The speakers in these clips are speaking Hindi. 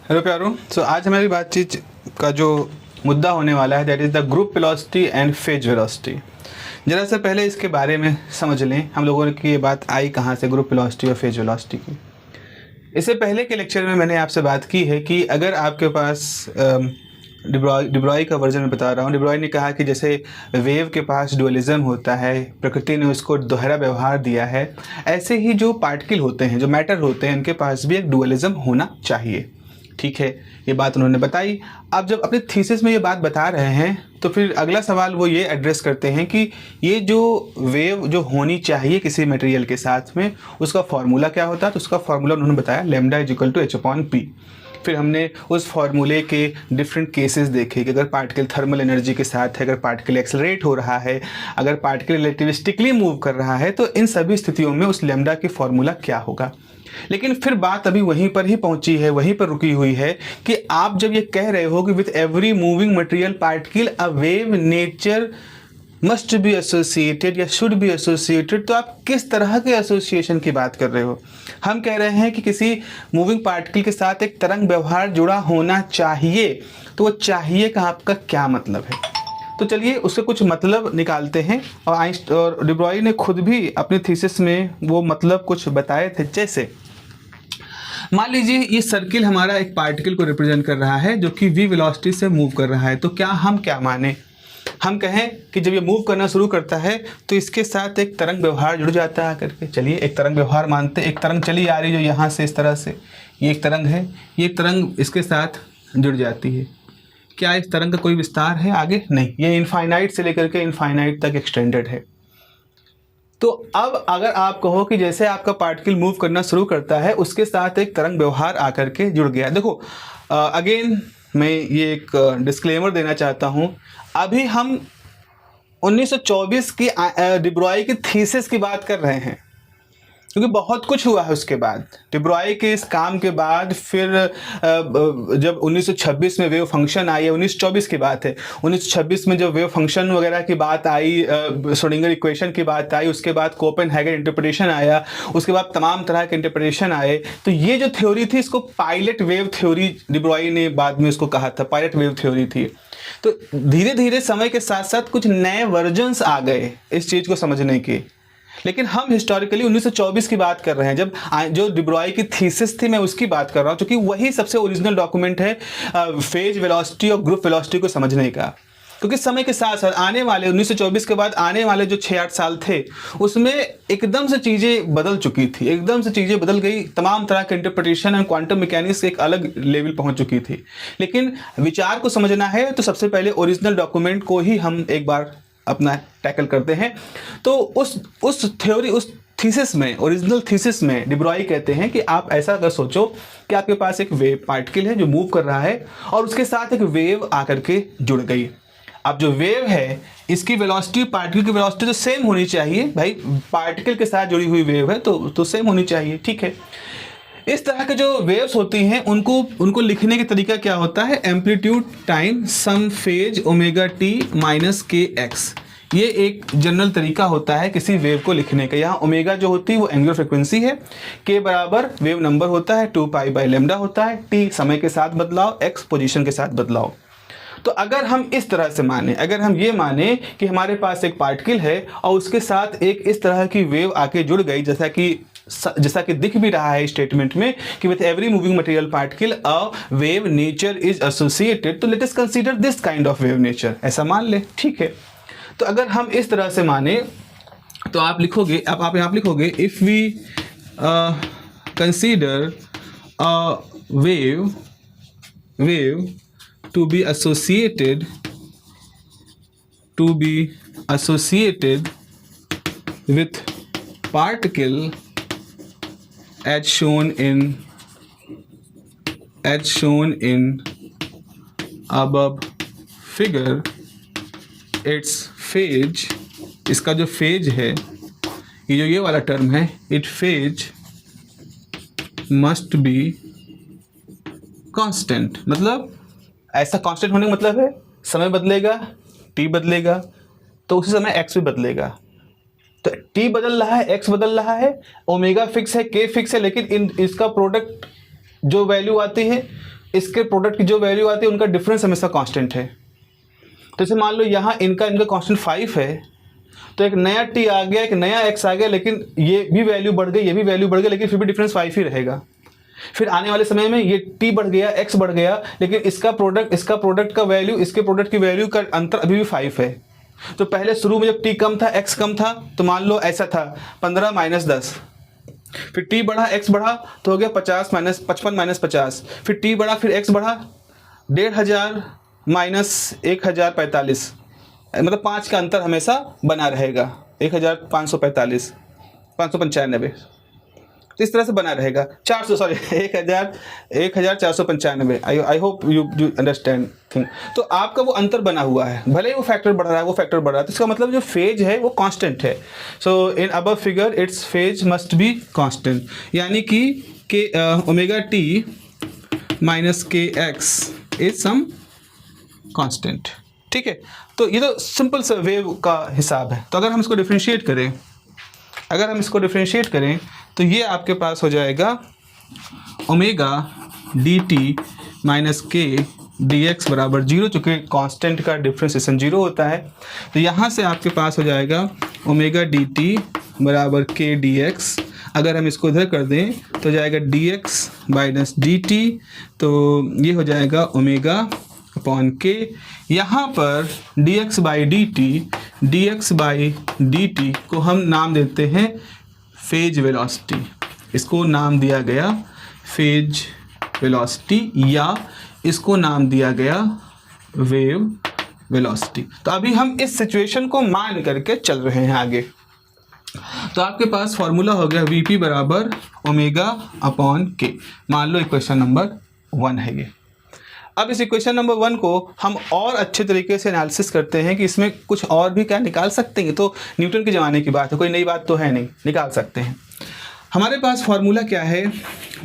हेलो प्यारो। आज हमारी बातचीत का जो मुद्दा होने वाला है that is the group velocity and phase velocity. जरा से पहले इसके बारे में समझ लें, हम लोगों की ये बात आई कहाँ से, ग्रुप वेलोसिटी और फेज वेलोसिटी की। इससे पहले के लेक्चर में मैंने आपसे बात की है कि अगर आपके पास डिब्रॉय का वर्जन में बता रहा हूँ। डिब्रॉय ने कहा कि जैसे वेव के पास डुअलिज्म होता है, प्रकृति ने उसको दोहरा व्यवहार दिया है, ऐसे ही जो पार्टिकल होते हैं, जो मैटर होते हैं, इनके पास भी एक डुअलिज्म होना चाहिए। ठीक है, ये बात उन्होंने बताई। अब जब अपने थीसिस में ये बात बता रहे हैं तो फिर अगला सवाल वो ये एड्रेस करते हैं कि ये जो वेव जो होनी चाहिए किसी मटेरियल के साथ में, उसका फार्मूला क्या होता है। तो उसका फार्मूला उन्होंने बताया lambda is equal to h/p। फिर हमने उस फार्मूले के डिफरेंट केसेस देखे कि अगर पार्टिकल थर्मल एनर्जी के साथ है, अगर पार्टिकल एक्सेलरेट हो रहा है, अगर पार्टिकल रिलेटिविस्टिकली मूव कर रहा है, तो इन सभी स्थितियों में उस लैम्डा की फार्मूला क्या होगा। लेकिन फिर बात अभी वहीं पर ही पहुंची है, वहीं पर रुकी हुई है कि आप जब ये कह रहे हो कि with every moving material particle a wave nature must be associated या शुड बी एसोसिएटेड, तो आप किस तरह के एसोसिएशन की बात कर रहे हो। हम कह रहे हैं कि किसी मूविंग पार्टिकल के साथ एक तरंग व्यवहार जुड़ा होना चाहिए, तो वो चाहिए का आपका क्या मतलब है। तो चलिए उससे कुछ मतलब निकालते हैं। और डिब्रॉय ने खुद भी अपने थीसिस में वो मतलब कुछ बताए थे। जैसे मान लीजिए ये सर्किल हमारा एक पार्टिकल को रिप्रेजेंट कर रहा है जो कि v वेलोसिटी से मूव कर रहा है। तो हम क्या माने, हम कहें कि जब ये मूव करना शुरू करता है तो इसके साथ एक तरंग व्यवहार जुड़ जाता है करके। चलिए एक तरंग व्यवहार मानते, एक तरंग चली आ रही है जो यहाँ से इस तरह से, ये एक तरंग है, ये एक तरंग इसके साथ जुड़ जाती है। क्या इस तरंग का कोई विस्तार है आगे? नहीं, ये इनफाइनाइट से लेकर के इनफाइनाइट तक एक्सटेंडेड है। तो अब अगर आप कहो कि जैसे आपका पार्टिकल मूव करना शुरू करता है उसके साथ एक तरंग व्यवहार आकर के जुड़ गया। देखो अगेन मैं ये एक डिस्क्लेमर देना चाहता हूँ। अभी हम 1924 की डिब्रॉय की थीसिस की बात कर रहे हैं, क्योंकि बहुत कुछ हुआ है उसके बाद। डिब्रॉय के इस काम के बाद फिर जब 1926 में वेव फंक्शन आई है, 1924 की बात है, 1926 में जब वेव फंक्शन वगैरह की बात आई, श्रोडिंगर इक्वेशन की बात आई, उसके बाद कोपेनहेगन इंटरप्रिटेशन आया, उसके बाद तमाम तरह के इंटरप्रिटेशन आए। तो ये जो थ्योरी थी इसको पायलट वेव थ्योरी डिब्रॉय ने बाद में इसको कहा था, पायलट वेव थ्योरी थी। तो धीरे धीरे समय के साथ साथ कुछ नए वर्जन्स आ गए इस चीज़ को समझने के। लेकिन हम हिस्टोरिकली 1924 की बात कर रहे हैं, जब जो डिब्रॉय की थीसिस थी मैं उसकी बात कर रहा हूँ, क्योंकि वही सबसे ओरिजिनल डॉक्यूमेंट है फेज वेलोसिटी और ग्रुप वेलोसिटी को समझने का। क्योंकि समय के साथ साथ आने वाले 1924 के बाद आने वाले जो 6-8 साल थे उसमें एकदम से चीज़ें बदल चुकी थी, एकदम से चीज़ें बदल गई, तमाम तरह के इंटरप्रिटेशन एंड क्वांटम मैकेनिक्स एक अलग लेवल पहुंच चुकी थी। लेकिन विचार को समझना है तो सबसे पहले ओरिजिनल डॉक्यूमेंट को ही हम एक बार अपना टैकल करते हैं। तो उस थ्योरी, उस थीसिस में, ओरिजिनल थीसिस में डिब्रॉय कहते हैं कि आप ऐसा अगर सोचो कि आपके पास एक वेव पार्टिकल है जो मूव कर रहा है और उसके साथ एक वेव आकर के जुड़ गई। अब जो वेव है इसकी वेलोसिटी पार्टिकल की वेलोसिटी तो सेम होनी चाहिए भाई, पार्टिकल के साथ जुड़ी हुई वेव है तो सेम होनी चाहिए। ठीक है, इस तरह के जो वेव्स होती हैं उनको लिखने का तरीका क्या होता है, एम्पलीट्यूड टाइम सम phase omega T minus K x. ये एक जनरल तरीका होता है किसी वेव को लिखने का। यहाँ ओमेगा जो होती है वो एंगुलर फ्रिक्वेंसी है, के बराबर वेव नंबर होता है, 2π/λ होता है, टी समय के साथ बदलाव, एक्स पोजीशन के साथ बदलाव। तो अगर हम इस तरह से माने, अगर हम ये माने कि हमारे पास एक पार्टिकल है और उसके साथ एक इस तरह की वेव आके जुड़ गई, जैसा कि दिख भी रहा है स्टेटमेंट में कि with every moving material particle a wave nature is associated, तो let us consider this kind of wave nature, ऐसा मान ले। ठीक है, तो अगर हम इस तरह से माने तो आप लिखोगे, आप यहाँ लिखोगे if we consider a wave to be associated with particle as shown in above figure, its phase, इसका जो फेज है, ये वाला टर्म है, it phase must be constant. मतलब ऐसा कांस्टेंट होने का मतलब है समय बदलेगा, टी बदलेगा तो उसी समय एक्स भी बदलेगा। तो टी बदल रहा है, एक्स बदल रहा है, ओमेगा फिक्स है, के फिक्स है, लेकिन इसका प्रोडक्ट जो वैल्यू आती है इसके प्रोडक्ट की जो वैल्यू आती है उनका डिफरेंस हमेशा कांस्टेंट है। तो जैसे मान लो यहाँ इनका कांस्टेंट 5 है, तो एक नया t आ गया, एक नया x आ गया, लेकिन ये भी वैल्यू बढ़ गई, ये भी वैल्यू बढ़ गई, लेकिन फिर भी डिफरेंस 5 ही रहेगा। फिर आने वाले समय में ये t बढ़ गया, x बढ़ गया, लेकिन इसका प्रोडक्ट का वैल्यू, इसके प्रोडक्ट की वैल्यू का अंतर अभी भी 5 है। तो पहले शुरू में जब t कम था, x कम था, तो मान लो ऐसा था 15 - 10, फिर t बढ़ा, x बढ़ा, तो हो गया 55 - 50, फिर t बढ़ा, फिर x बढ़ा, 1500 - 1045, मतलब 5 का अंतर हमेशा बना रहेगा, 1545, 595, तो इस तरह से बना रहेगा। 1495, I hope you understand thing. तो आपका वो अंतर बना हुआ है, भले ही वो फैक्टर बढ़ रहा है, वो फैक्टर बढ़ रहा है, तो इसका मतलब जो फेज है वो कांस्टेंट है। So in above figure its phase must be constant, यानी कि omega T minus K X is some constant. ठीक है, तो ये तो सिंपल सा वेव का हिसाब है। तो अगर हम इसको डिफरेंशिएट करें, तो ये आपके पास हो जाएगा ओमेगा डी टी माइनस के डी एक्स बराबर 0, चूँकि कांस्टेंट का डिफ्रेंसिएशन 0 होता है। तो यहाँ से आपके पास हो जाएगा ओमेगा डी टी बराबर के डी एक्स। अगर हम इसको इधर कर दें तो जाएगा D x minus D T, तो ये हो जाएगा ओमेगा अपॉन के। यहाँ पर dx बाई डी टी को हम नाम देते हैं फेज वेलोसिटी। इसको नाम दिया गया फेज वेलोसिटी, या इसको नाम दिया गया वेव वेलोसिटी। तो अभी हम इस सिचुएशन को मान करके चल रहे हैं आगे। तो आपके पास फॉर्मूला हो गया Vp बराबर ओमेगा अपॉन के। मान लो इक्वेशन नंबर 1 है ये। अब इस इक्वेशन नंबर 1 को हम और अच्छे तरीके से एनालिसिस करते हैं कि इसमें कुछ और भी क्या निकाल सकते हैं। तो न्यूटन के ज़माने की बात है, कोई नई बात तो है नहीं, निकाल सकते हैं। हमारे पास फॉर्मूला क्या है,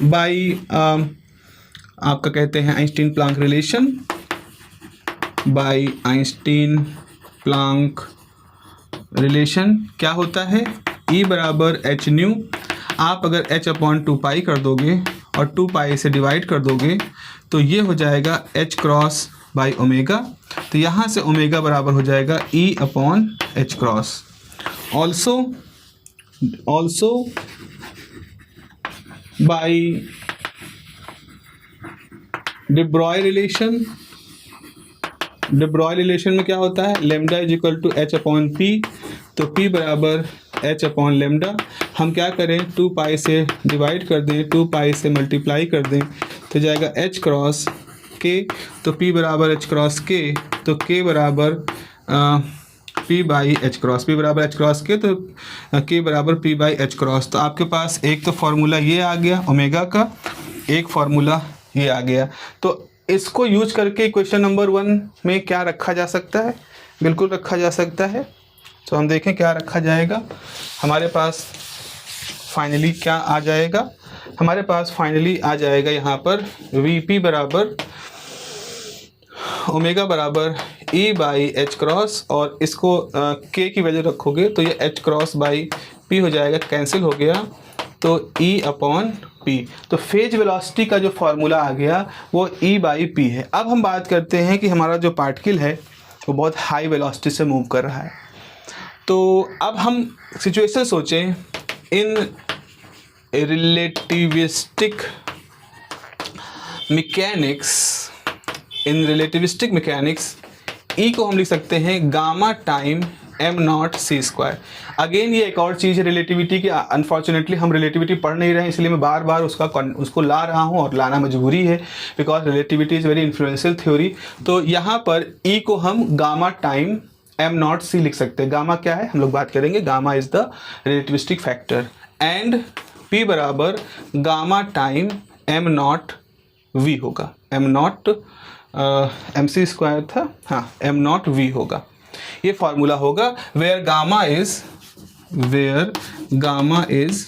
बाई आपका कहते हैं Einstein Planck relation, by Einstein Planck relation क्या होता है, E बराबर एच न्यू। आप अगर h अपॉन 2 कर दोगे और 2 से डिवाइड कर दोगे तो ये हो जाएगा h क्रॉस बाई ओमेगा। तो यहाँ से ओमेगा बराबर हो जाएगा E upon h cross. Also by de Broglie relation में क्या होता है, lambda is equal to h upon P. तो p बराबर h अपॉन लेमडा। हम क्या करें, 2 से डिवाइड कर दें, 2 से मल्टीप्लाई कर दें, तो जाएगा h क्रॉस k। तो p बराबर h क्रॉस k, तो k बराबर p by h cross, p बराबर h क्रॉस k, तो k बराबर p बाई h क्रॉस। तो आपके पास एक तो फॉर्मूला ये आ गया ओमेगा का, एक फॉर्मूला ये आ गया। तो इसको यूज करके क्वेश्चन नंबर 1 में क्या रखा जा सकता है, बिल्कुल रखा जा सकता है। तो हम देखें क्या रखा जाएगा। हमारे पास फाइनली क्या आ जाएगा, हमारे पास फाइनली आ जाएगा यहाँ पर Vp बराबर ओमेगा बराबर E बाई एच क्रॉस, और इसको K की वैल्यू रखोगे तो ये h क्रॉस बाई P हो जाएगा, कैंसिल हो गया, तो E अपॉन P। तो फेज वेलोसिटी का जो फॉर्मूला आ गया वो E बाई P है। अब हम बात करते हैं कि हमारा जो पार्टिकल है वो बहुत हाई वेलोसिटी से मूव कर रहा है। तो अब हम सिचुएशन सोचें, इन रिलेटिविस्टिक मैकेनिक्स E को हम लिख सकते हैं gamma time m0 c²। Again ये एक और चीज़ है रिलेटिविटी की। अनफॉर्चुनेटली हम रिलेटिविटी पढ़ नहीं रहे हैं, इसलिए मैं बार बार उसको ला रहा हूँ, और लाना मजबूरी है, because relativity is very influential theory. तो यहाँ पर E को हम गामा टाइम m0 c लिख सकते हैं। गामा क्या है हम लोग बात करेंगे, gamma is the relativistic factor, and P बराबर गामा टाइम m0 v होगा। m0 mc² था, हाँ m0 v होगा। ये फार्मूला होगा where gamma is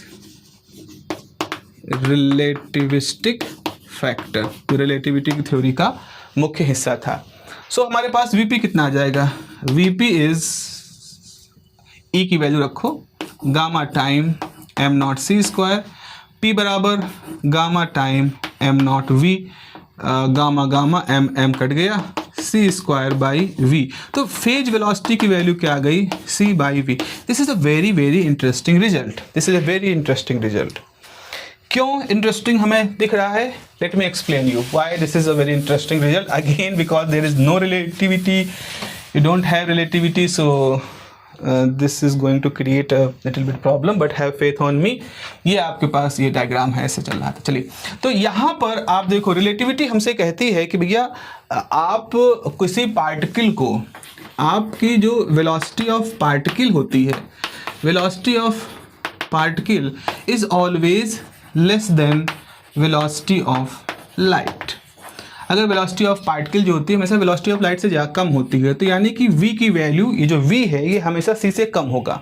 relativistic factor, जो रिलेटिविटी की थ्योरी का मुख्य हिस्सा था। सो हमारे पास Vp कितना आ जाएगा, Vp इज E की वैल्यू रखो gamma time m0 c², P बराबर gamma time m0 v। Gamma gamma M M cut गया, सी स्क्वायर बाई वी। तो फेज वेलोसिटी की वैल्यू क्या आ गई, C by V. This is a very very interesting result, this is a very interesting result. क्यों इंटरेस्टिंग हमें दिख रहा है, let me explain you why this is a very interesting result. Again because there is no relativity, you don't have relativity, so this is going to create a little bit problem, but have faith on me. ये आपके पास ये डायग्राम है, ऐसे चल रहा था। चलिए, तो यहाँ पर आप देखो, रिलेटिविटी हमसे कहती है कि भैया आप किसी पार्टिकल को, आपकी जो वेलोसिटी ऑफ पार्टिकल होती है, velocity of particle is always less than velocity of light. अगर वेलोसिटी ऑफ पार्टिकल जो होती है हमेशा वेलोसिटी ऑफ लाइट से ज़्यादा कम होती है, तो यानी कि v की वैल्यू, ये जो v है ये हमेशा c से कम होगा।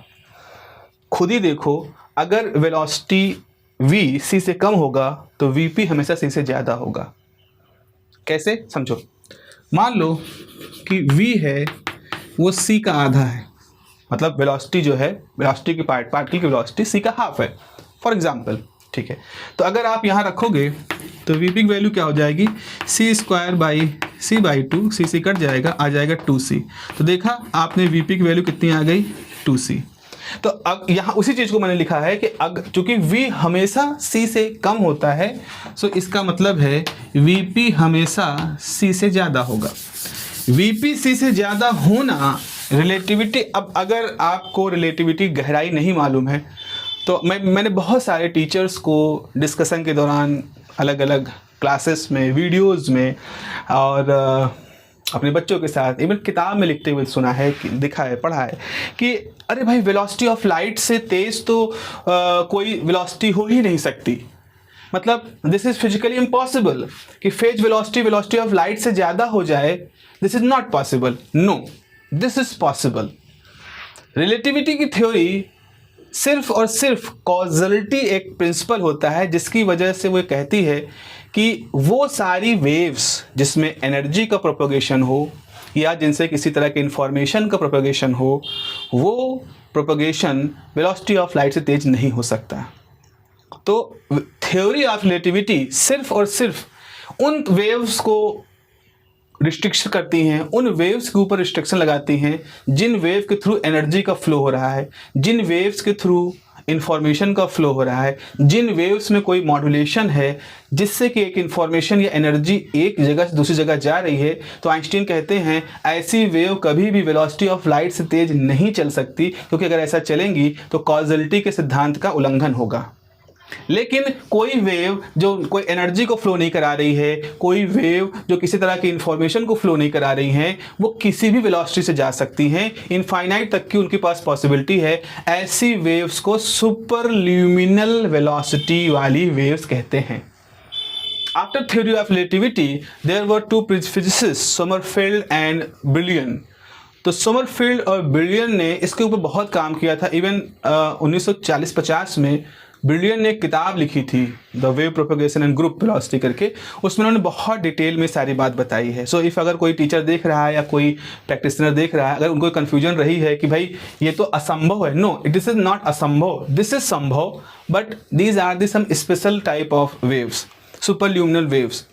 खुद ही देखो, अगर वेलोसिटी v c से कम होगा तो vp हमेशा c से ज़्यादा होगा। कैसे, समझो। मान लो कि v है वो c का आधा है, मतलब वेलोसिटी जो है, वेलोसिटी की पार्टिकल की वेलोसिटी c का हाफ है फॉर एग्जाम्पल, ठीक है। तो अगर आप यहाँ रखोगे तो वी पी की वैल्यू क्या हो जाएगी, C square by C by two, C C cut जाएगा, आ जाएगा 2c। तो देखा आपने वी पी की वैल्यू कितनी आ गई, 2c। तो अब यहाँ उसी चीज़ को मैंने लिखा है कि चूंकि v हमेशा c से कम होता है, सो इसका मतलब है vp हमेशा c से ज़्यादा होगा। vp c से ज़्यादा होना रिलेटिविटी। अब अगर आपको रिलेटिविटी गहराई नहीं मालूम है तो मैंने बहुत सारे टीचर्स को डिस्कशन के दौरान अलग अलग क्लासेस में, वीडियोस में और अपने बच्चों के साथ इवन किताब में लिखते हुए सुना है, दिखा है, पढ़ा है कि अरे भाई वेलोसिटी ऑफ लाइट से तेज़ तो कोई वेलोसिटी हो ही नहीं सकती। मतलब दिस इज़ फिजिकली इम्पॉसिबल कि फेज वेलोसिटी ऑफ लाइट से ज़्यादा हो जाए। This is not possible. No, this is possible. Relativity की थ्योरी सिर्फ और सिर्फ कॉजलिटी एक प्रिंसिपल होता है जिसकी वजह से वो कहती है कि वो सारी वेव्स जिसमें एनर्जी का प्रोपगेशन हो या जिनसे किसी तरह के इंफॉर्मेशन का प्रोपगेशन हो, वो प्रोपगेशन वेलोसिटी ऑफ लाइट से तेज नहीं हो सकता। तो थ्योरी ऑफ रिलेटिविटी सिर्फ और सिर्फ उन वेव्स को रिस्ट्रिक्शन करती हैं, उन वेव्स के ऊपर रिस्ट्रिक्शन लगाती हैं जिन वेव के थ्रू एनर्जी का फ्लो हो रहा है, जिन वेव्स के थ्रू इंफॉर्मेशन का फ्लो हो रहा है, जिन वेव्स में कोई मॉड्यूलेशन है जिससे कि एक इंफॉर्मेशन या एनर्जी एक जगह से दूसरी जगह जा रही है। तो आइंस्टीन कहते हैं ऐसी वेव कभी भी वेलोसिटी ऑफ लाइट से तेज नहीं चल सकती, क्योंकि अगर ऐसा चलेंगी तो कॉजलिटी के सिद्धांत का उल्लंघन होगा। लेकिन कोई वेव जो कोई एनर्जी को फ्लो नहीं करा रही है, कोई वेव जो किसी तरह की इंफॉर्मेशन को फ्लो नहीं करा रही हैं, वो किसी भी वेलोसिटी से जा सकती हैं, इनफाइनाइट तक की उनके पास पॉसिबिलिटी है। ऐसी वेव्स को सुपरल्यूमिनल वेलोसिटी वाली वेव्स कहते हैं। After theory of relativity there were two physicists, Sommerfeld and Brillouin. तो समरफील्ड और ब्रिलियन ने इसके ऊपर बहुत काम किया था। इवन 1940-50 में ब्रिलियन ने एक किताब लिखी थी, the wave propagation and group velocity करके। उसमें उन्होंने बहुत डिटेल में सारी बात बताई है। सो इफ़ अगर कोई टीचर देख रहा है या कोई प्रैक्टिशनर देख रहा है, अगर उनको कन्फ्यूजन रही है कि भाई ये तो असंभव है, नो, इट इज नॉट असंभव, दिस इज संभव, but these are the some special type of waves. Superluminal waves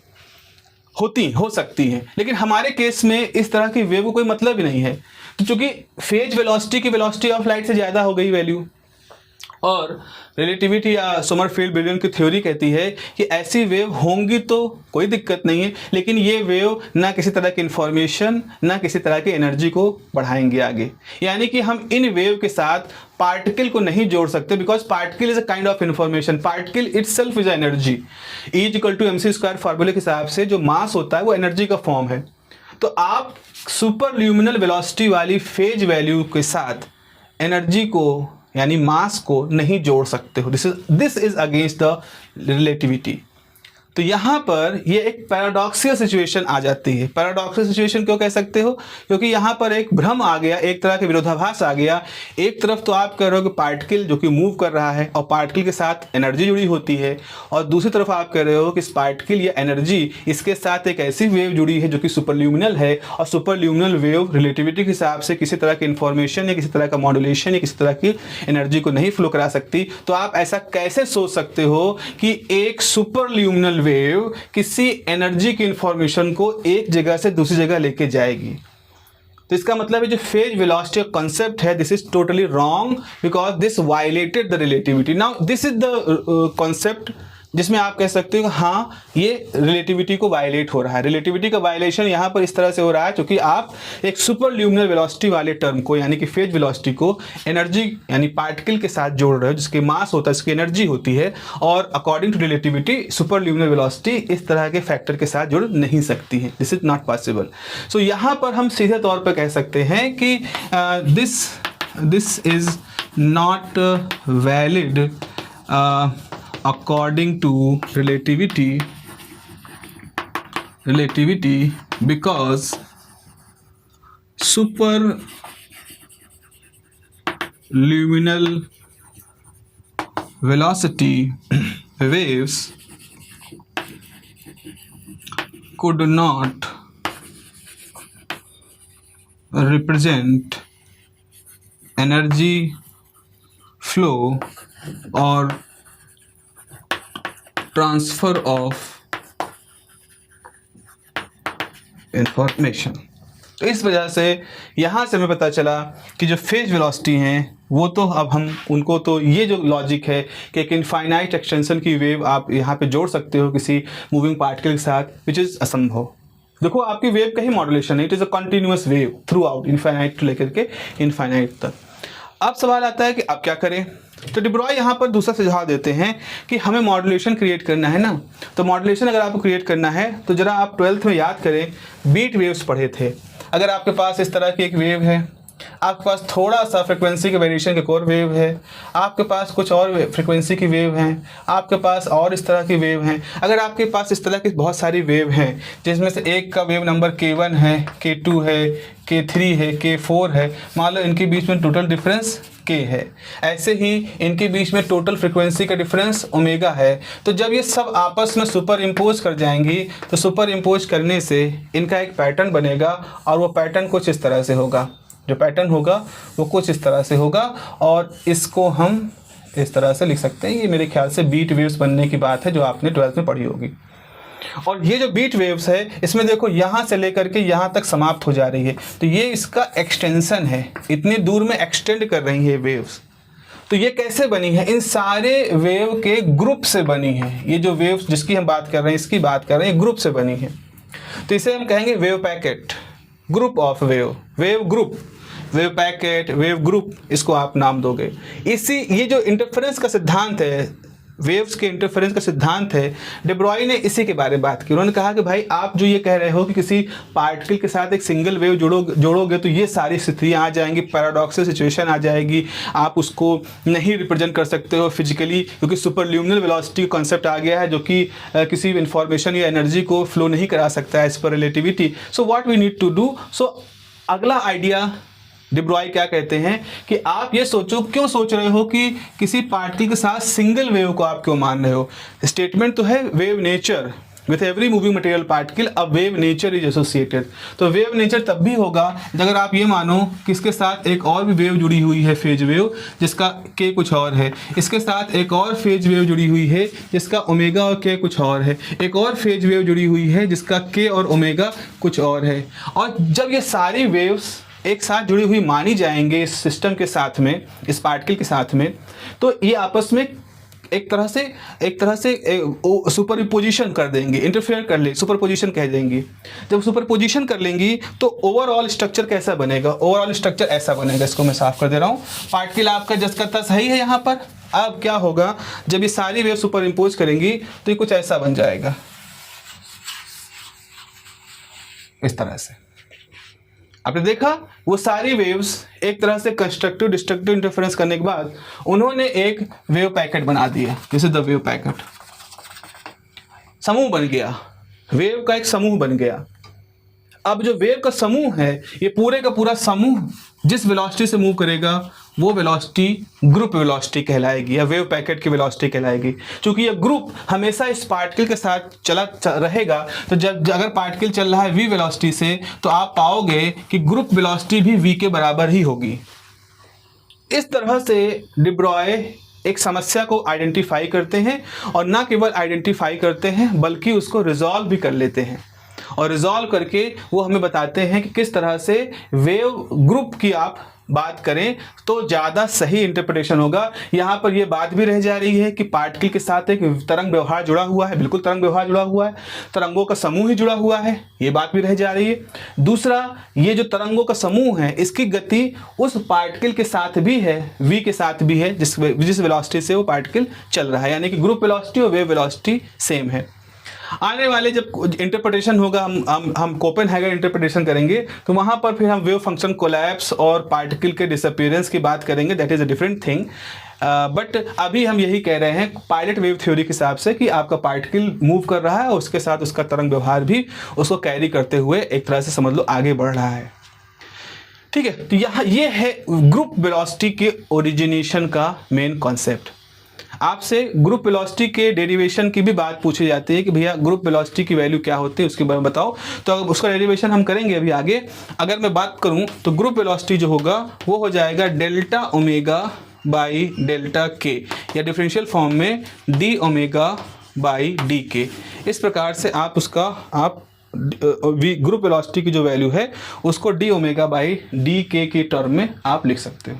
हो सकती हैं, लेकिन हमारे केस में इस तरह की वेव को कोई मतलब ही नहीं है। तो चूंकि फेज वेलोसिटी की वेलोसिटी ऑफ लाइट से ज़्यादा हो गई वैल्यू, और रिलेटिविटी या समरफील्ड ब्रिलियन की थ्योरी कहती है कि ऐसी वेव होंगी तो कोई दिक्कत नहीं है, लेकिन ये वेव ना किसी तरह की इंफॉर्मेशन ना किसी तरह की एनर्जी को बढ़ाएंगे आगे। यानी कि हम इन वेव के साथ पार्टिकल को नहीं जोड़ सकते, because particle is a kind of information, particle itself is energy. E=mc² फार्मूले के हिसाब से जो मास होता है वो एनर्जी का फॉर्म है। तो आप सुपरल्यूमिनल वेलोसिटी वाली फेज वैल्यू के साथ एनर्जी को यानी मास को नहीं जोड़ सकते हो। This is against the relativity. तो यहाँ पर ये एक पैराडॉक्सियल सिचुएशन आ जाती है। पैराडॉक्सियल सिचुएशन क्यों कह सकते हो? क्योंकि यहाँ पर एक भ्रम आ गया, एक तरह के विरोधाभास आ गया। एक तरफ तो आप कह रहे हो कि पार्टिकल जो कि मूव कर रहा है और पार्टिकल के साथ एनर्जी जुड़ी होती है, और दूसरी तरफ आप कह रहे हो कि इस पार्टिकल या एनर्जी इसके साथ एक ऐसी वेव जुड़ी है जो कि सुपरल्यूमिनल है, और सुपरल्यूमिनल वेव रिलेटिविटी के हिसाब से किसी तरह की इंफॉर्मेशन या किसी तरह का मॉड्यूलेशन या किसी तरह की एनर्जी को नहीं फ्लो करा सकती। तो आप ऐसा कैसे सोच सकते हो कि एक सुपरल्यूमिनल डायरेक्शनल वेव किसी एनर्जी की इंफॉर्मेशन को एक जगह से दूसरी जगह लेके जाएगी। तो इसका मतलब है जो फेज वेलोसिटी का कॉन्सेप्ट है, this is totally wrong because this violated the relativity. Now this is the concept जिसमें आप कह सकते हो हाँ ये रिलेटिविटी को वायलेट हो रहा है। रिलेटिविटी का वायलेशन यहाँ पर इस तरह से हो रहा है क्योंकि आप एक सुपर ल्यूमिनल वेलोसिटी वाले टर्म को यानी कि फेज वेलोसिटी को एनर्जी यानी पार्टिकल के साथ जोड़ रहे हो जिसके मास होता है, जिसकी एनर्जी होती है, और according to relativity superluminal velocity इस तरह के फैक्टर के साथ जुड़ नहीं सकती है। This is not possible. So यहाँ पर हम सीधे तौर पर कह सकते हैं कि this is not valid according to relativity because superluminal velocity waves could not represent energy flow or transfer of information. तो इस वजह से यहाँ से हमें पता चला कि जो फेज वेलोसिटी हैं वो तो अब हम उनको तो ये जो लॉजिक है कि एक इनफाइनाइट एक्सटेंशन की वेव आप यहाँ पे जोड़ सकते हो किसी मूविंग पार्टिकल के साथ, विच इज़ असंभव। देखो आपकी वेव का ही मॉड्यूलेशन है, it is a continuous wave through out infinite लेकर के इनफाइनाइट तक। अब सवाल आता है कि अब क्या करें। तो डी ब्रॉय यहाँ पर दूसरा सुझाव देते हैं कि हमें मॉड्यूलेशन क्रिएट करना है ना। तो मॉड्यूलेशन अगर आपको क्रिएट करना है तो जरा आप 12th में याद करें, बीट वेव्स पढ़े थे। अगर आपके पास इस तरह की एक वेव है, आपके पास थोड़ा सा फ्रिक्वेंसी के वेरिएशन के कोर वेव है, आपके पास कुछ और फ्रिक्वेंसी की वेव हैं, आपके पास और इस तरह की वेव हैं। अगर आपके पास इस तरह की बहुत सारी वेव हैं जिसमें से एक का वेव नंबर K1 है, K2 है, K3 है, K4 है, मान लो इनके बीच में टोटल डिफरेंस K है, ऐसे ही इनके बीच में टोटल फ्रिक्वेंसी का डिफरेंस ओमेगा है। तो जब ये सब आपस में सुपर इम्पोज कर जाएंगी तो सुपर इम्पोज करने से इनका एक पैटर्न बनेगा और वो पैटर्न कुछ इस तरह से होगा। जो पैटर्न होगा वो कुछ इस तरह से होगा और इसको हम इस तरह से लिख सकते हैं। ये मेरे ख्याल से बीट वेव्स बनने की बात है जो आपने 12th में पढ़ी होगी। और ये जो बीट वेव्स है इसमें देखो यहाँ से लेकर के यहाँ तक समाप्त हो जा रही है, तो ये इसका एक्सटेंशन है, इतनी दूर में एक्सटेंड कर रही है वेव्स। तो ये कैसे बनी है? इन सारे वेव के ग्रुप से बनी है। ये जो वेव्स जिसकी हम बात कर रहे हैं, इसकी बात कर रहे हैं, ग्रुप से बनी है। तो इसे हम कहेंगे wave packet, group of wave, wave group, wave packet, wave group, इसको आप नाम दोगे। इसी ये जो इंटरफेरेंस का सिद्धांत है, वेव्स के इंटरफेरेंस का सिद्धांत है, डी ब्रॉय ने इसी के बारे में बात की। उन्होंने कहा कि भाई आप जो ये कह रहे हो कि किसी पार्टिकल के साथ एक सिंगल वेव जोड़ोगे तो ये सारी स्थितियाँ आ जाएंगी, पैराडॉक्सल सिचुएशन आ जाएगी, आप उसको नहीं रिप्रेजेंट कर सकते हो फिजिकली क्योंकि सुपरल्यूमिनल वेलोसिटी कॉन्सेप्ट आ गया है जो कि किसी इंफॉर्मेशन या एनर्जी को फ्लो नहीं करा सकता है as per relativity. So what we need to do, so अगला आइडिया डी ब्रॉय क्या कहते हैं कि आप ये सोचो, क्यों सोच रहे हो कि किसी पार्टिकल के साथ सिंगल वेव को आप क्यों मान रहे हो? स्टेटमेंट तो है wave nature, with every moving material particle a wave nature is associated. तो वेव नेचर तब भी होगा अगर आप ये मानो कि इसके साथ एक और भी वेव जुड़ी हुई है, फेज वेव, जिसका के कुछ और है, इसके साथ एक और फेज वेव जुड़ी हुई है जिसका ओमेगा और के कुछ और है, एक और फेज वेव जुड़ी हुई है जिसका के और ओमेगा कुछ और है। और जब ये सारी वेव्स एक साथ जुड़ी हुई मानी जाएंगे इस सिस्टम के साथ में, इस पार्टिकल के साथ में, तो ये आपस में एक तरह से सुपरपोजिशन कर देंगे, इंटरफेयर कर ले, सुपरपोजिशन कह देंगे। जब सुपरपोजिशन कर लेंगी तो ओवरऑल स्ट्रक्चर कैसा बनेगा? ओवरऑल स्ट्रक्चर ऐसा बनेगा, इसको मैं साफ कर दे रहा हूँ। पार्टिकल आपका जस का तस सही है यहाँ पर। अब क्या होगा, जब ये सारी वेव सुपर इम्पोज करेंगी तो ये कुछ ऐसा बन जाएगा, इस तरह से। आपने देखा वो सारी वेव्स एक तरह से कंस्ट्रक्टिव डिस्ट्रक्टिव इंटरफेरेंस करने के बाद उन्होंने एक वेव पैकेट बना दिया, this is the wave packet. समूह बन गया, वेव का एक समूह बन गया। अब जो वेव का समूह है, ये पूरे का पूरा समूह जिस वेलोसिटी से मूव करेगा वो वेलोसिटी ग्रुप वेलोसिटी कहलाएगी या वेव पैकेट की वेलोसिटी कहलाएगी। क्योंकि ये ग्रुप हमेशा इस पार्टिकल के साथ चला रहेगा, तो जब अगर पार्टिकल चल रहा है v वेलोसिटी से तो आप पाओगे कि ग्रुप वेलोसिटी भी v के बराबर ही होगी। इस तरह से डी ब्रॉय एक समस्या को आइडेंटिफाई करते हैं और ना केवल आइडेंटिफाई करते हैं बल्कि उसको रिजॉल्व भी कर लेते हैं, और रिजॉल्व करके वो हमें बताते हैं कि किस तरह से वेव ग्रुप की आप बात करें तो ज़्यादा सही इंटरप्रिटेशन होगा। यहाँ पर ये बात भी रह जा रही है कि पार्टिकल के साथ एक तरंग व्यवहार जुड़ा हुआ है, बिल्कुल तरंग व्यवहार जुड़ा हुआ है, तरंगों का समूह ही जुड़ा हुआ है, ये बात भी रह जा रही है। दूसरा, ये जो तरंगों का समूह है इसकी गति उस पार्टिकल के साथ भी है, v के साथ भी है जिस वेलोसिटी से वो पार्टिकल चल रहा है, यानी कि ग्रुप वेलोसिटी और वेव वेलोसिटी सेम है। आने वाले जब इंटरप्रिटेशन होगा, हम कोपेनहेगन इंटरप्रिटेशन करेंगे, तो वहाँ पर फिर हम वेव फंक्शन कोलैप्स और पार्टिकल के डिसअपीयरेंस की बात करेंगे, that is a different thing. But अभी हम यही कह रहे हैं पायलट वेव थ्योरी के हिसाब से कि आपका पार्टिकल मूव कर रहा है और उसके साथ उसका तरंग व्यवहार भी उसको कैरी करते हुए एक तरह से समझ लो आगे बढ़ रहा है। ठीक है, तो यहाँ ये है ग्रुप वेलोसिटी के ओरिजिनेशन का मेन कॉन्सेप्ट। आपसे ग्रुप वेलोसिटी के डेरिवेशन की भी बात पूछी जाती है कि भैया ग्रुप वेलोसिटी की वैल्यू क्या होती है, उसके बारे में बताओ, तो उसका डेरिवेशन हम करेंगे अभी आगे। अगर मैं बात करूं तो ग्रुप वेलोसिटी जो होगा वो हो जाएगा डेल्टा ओमेगा बाई डेल्टा के, या डिफरेंशियल फॉर्म में डी ओमेगा बाई डी के। इस प्रकार से आप उसका ग्रुप वेलोसिटी की जो वैल्यू है उसको डी ओमेगा बाई डी के टर्म में आप लिख सकते हो।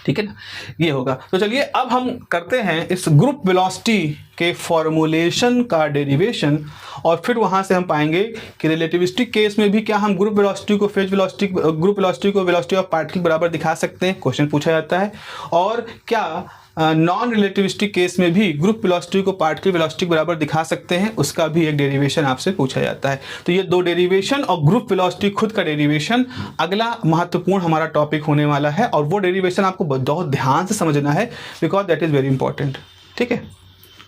ठीक है ना, ये होगा। तो चलिए अब हम करते हैं इस ग्रुप वेलोसिटी के फॉर्मूलेशन का डेरिवेशन, और फिर वहां से हम पाएंगे कि रिलेटिविस्टिक केस में भी क्या हम ग्रुप वेलोसिटी को फेज वेलोसिटी, ग्रुप वेलोसिटी को वेलोसिटी ऑफ पार्टिकल बराबर दिखा सकते हैं, क्वेश्चन पूछा जाता है। और क्या नॉन रिलेटिविस्टिक केस में भी ग्रुप वेलोसिटी को पार्टिकल वेलोसिटी बराबर दिखा सकते हैं, उसका भी एक डेरिवेशन आपसे पूछा जाता है। तो ये दो डेरिवेशन और ग्रुप वेलोसिटी खुद का डेरिवेशन अगला महत्वपूर्ण हमारा टॉपिक होने वाला है, और वो डेरिवेशन आपको बहुत ध्यान से समझना है because that is very important. ठीक है।